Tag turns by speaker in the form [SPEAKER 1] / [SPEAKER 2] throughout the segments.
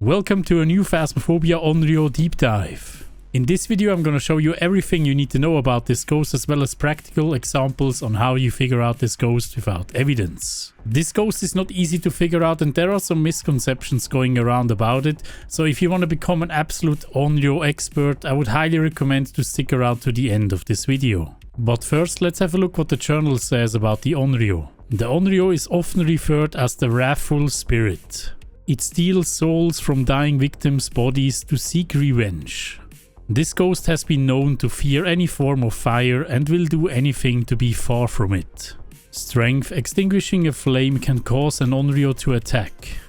[SPEAKER 1] Welcome to a new Phasmophobia Onryo deep dive. In this video I'm gonna show you everything you need to know about this ghost as well as practical examples on how you figure out this ghost without evidence. This ghost is not easy to figure out and there are some misconceptions going around about it, so if you want to become an absolute Onryo expert I would highly recommend to stick around to the end of this video. But first let's have a look what the journal says about the Onryo. The Onryo is often referred as the wrathful spirit. It steals souls from dying victims' bodies to seek revenge. This ghost has been known to fear any form of fire and will do anything to be far from it. Strength: extinguishing a flame can cause an Onryo to attack.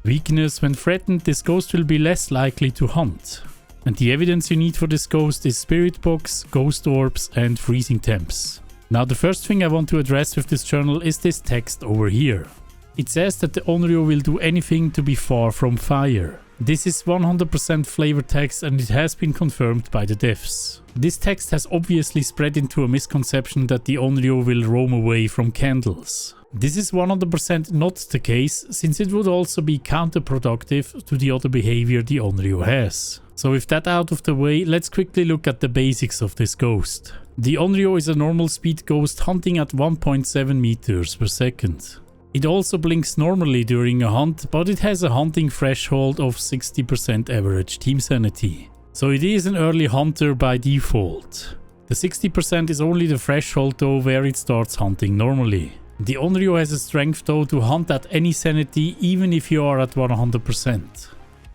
[SPEAKER 1] Weakness: when threatened this ghost will be less likely to hunt. And the evidence you need for this ghost is spirit box, ghost orbs and freezing temps. Now the first thing I want to address with this journal is this text over here. It says that the Onryo will do anything to be far from fire. This is 100% flavor text and it has been confirmed by the devs. This text has obviously spread into a misconception that the Onryo will roam away from candles. This is 100% not the case, since it would also be counterproductive to the other behavior the Onryo has. So with that out of the way, let's quickly look at the basics of this ghost. The Onryo is a normal speed ghost hunting at 1.7 meters per second. It also blinks normally during a hunt, but it has a hunting threshold of 60% average team sanity. So it is an early hunter by default. The 60% is only the threshold though where it starts hunting normally. The Onryo has a strength though to hunt at any sanity even if you are at 100%.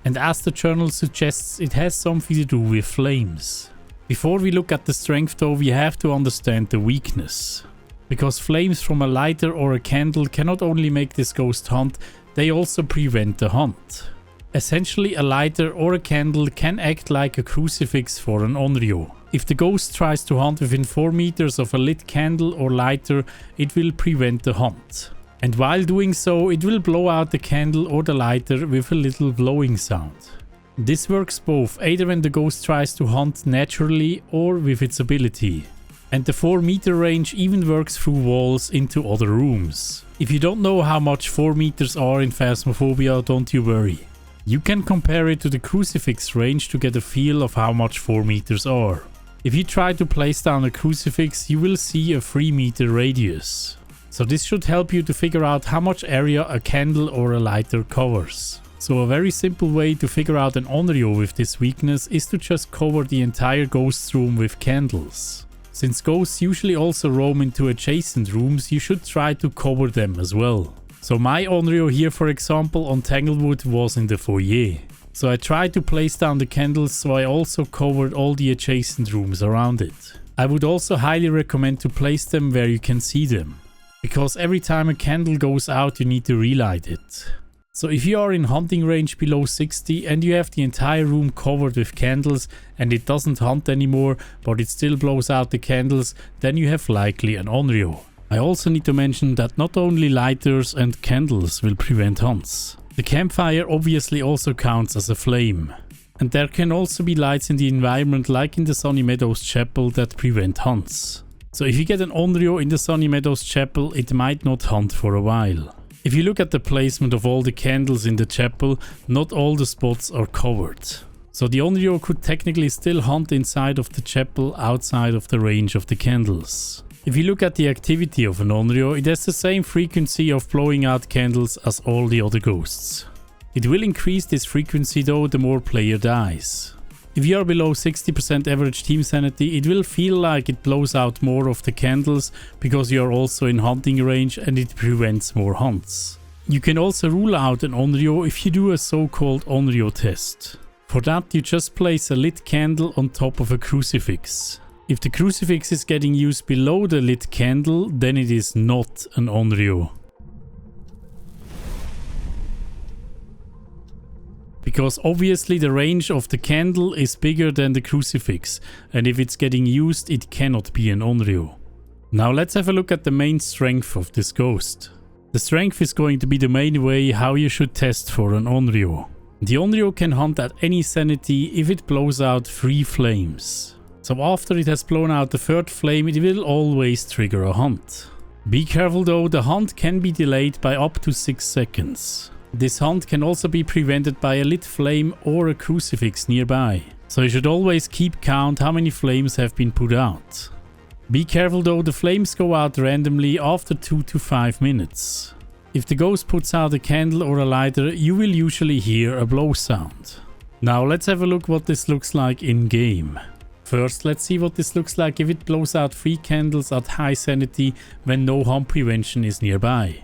[SPEAKER 1] And as the journal suggests, it has something to do with flames. Before we look at the strength though, we have to understand the weakness. Because flames from a lighter or a candle cannot only make this ghost hunt, they also prevent the hunt. Essentially, a lighter or a candle can act like a crucifix for an Onryo. If the ghost tries to hunt within 4 meters of a lit candle or lighter, it will prevent the hunt. And while doing so, it will blow out the candle or the lighter with a little blowing sound. This works both, either when the ghost tries to hunt naturally or with its ability. And the 4 meter range even works through walls into other rooms. If you don't know how much 4 meters are in Phasmophobia, don't you worry. You can compare it to the crucifix range to get a feel of how much 4 meters are. If you try to place down a crucifix, you will see a 3 meter radius. So this should help you to figure out how much area a candle or a lighter covers. So a very simple way to figure out an Onryo with this weakness is to just cover the entire ghost room with candles. Since ghosts usually also roam into adjacent rooms, you should try to cover them as well. So my Onryo here, for example, on Tanglewood was in the foyer. So I tried to place down the candles, so I also covered all the adjacent rooms around it. I would also highly recommend to place them where you can see them. Because every time a candle goes out, you need to relight it. So if you are in hunting range below 60 and you have the entire room covered with candles and it doesn't hunt anymore but it still blows out the candles, then you have likely an Onryo. I also need to mention that not only lighters and candles will prevent hunts. The campfire obviously also counts as a flame. And there can also be lights in the environment like in the Sunny Meadows Chapel that prevent hunts. So if you get an Onryo in the Sunny Meadows Chapel, it might not hunt for a while. If you look at the placement of all the candles in the chapel, not all the spots are covered. So the Onryo could technically still hunt inside of the chapel outside of the range of the candles. If you look at the activity of an Onryo, it has the same frequency of blowing out candles as all the other ghosts. It will increase this frequency though the more player dies. If you are below 60% average team sanity, it will feel like it blows out more of the candles because you are also in hunting range and it prevents more hunts. You can also rule out an Onryo if you do a so-called Onryo test. For that you just place a lit candle on top of a crucifix. If the crucifix is getting used below the lit candle, then it is not an Onryo. Because obviously the range of the candle is bigger than the crucifix, and if it's getting used it cannot be an Onryo. Now let's have a look at the main strength of this ghost. The strength is going to be the main way how you should test for an Onryo. The Onryo can hunt at any sanity if it blows out 3 flames. So after it has blown out the 3rd flame it will always trigger a hunt. Be careful though, the hunt can be delayed by up to 6 seconds. This hunt can also be prevented by a lit flame or a crucifix nearby. So you should always keep count how many flames have been put out. Be careful though, the flames go out randomly after 2 to 5 minutes. If the ghost puts out a candle or a lighter, you will usually hear a blow sound. Now let's have a look what this looks like in game. First, let's see what this looks like if it blows out 3 candles at high sanity when no harm prevention is nearby.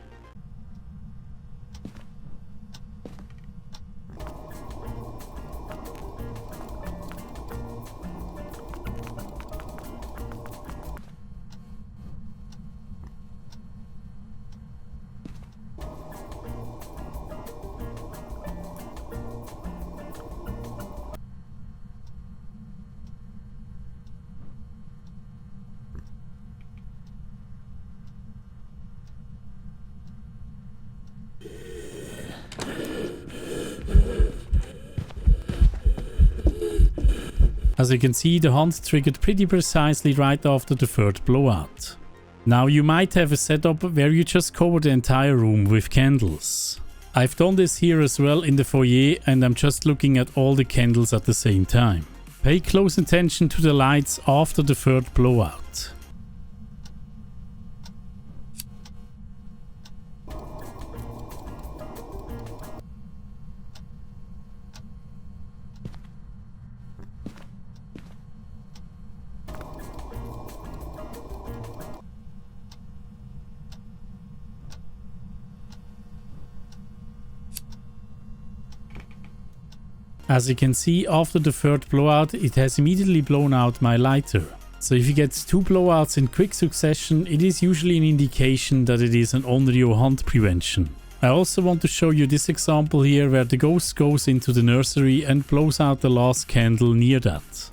[SPEAKER 1] As you can see, the hunt triggered pretty precisely right after the third blowout. Now you might have a setup where you just cover the entire room with candles. I've done this here as well in the foyer, and I'm just looking at all the candles at the same time. Pay close attention to the lights after the third blowout. As you can see, after the third blowout, it has immediately blown out my lighter. So if you get 2 blowouts in quick succession, it is usually an indication that it is an Onryo hunt prevention. I also want to show you this example here where the ghost goes into the nursery and blows out the last candle near that.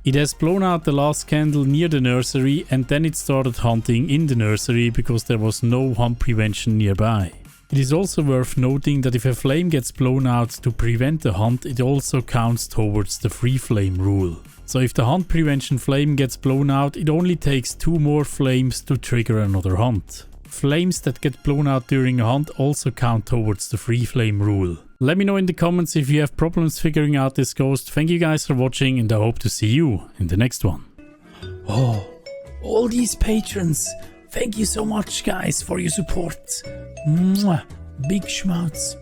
[SPEAKER 1] It has blown out the last candle near the nursery, and then it started hunting in the nursery because there was no hunt prevention nearby. It is also worth noting that if a flame gets blown out to prevent the hunt, it also counts towards the free flame rule. So if the hunt prevention flame gets blown out, it only takes 2 more flames to trigger another hunt. Flames that get blown out during a hunt also count towards the free flame rule. Let me know in the comments if you have problems figuring out this ghost. Thank you guys for watching, and I hope to see you in the next one. Oh, all these patrons. Thank you so much guys for your support. Mwah. Big schmouts.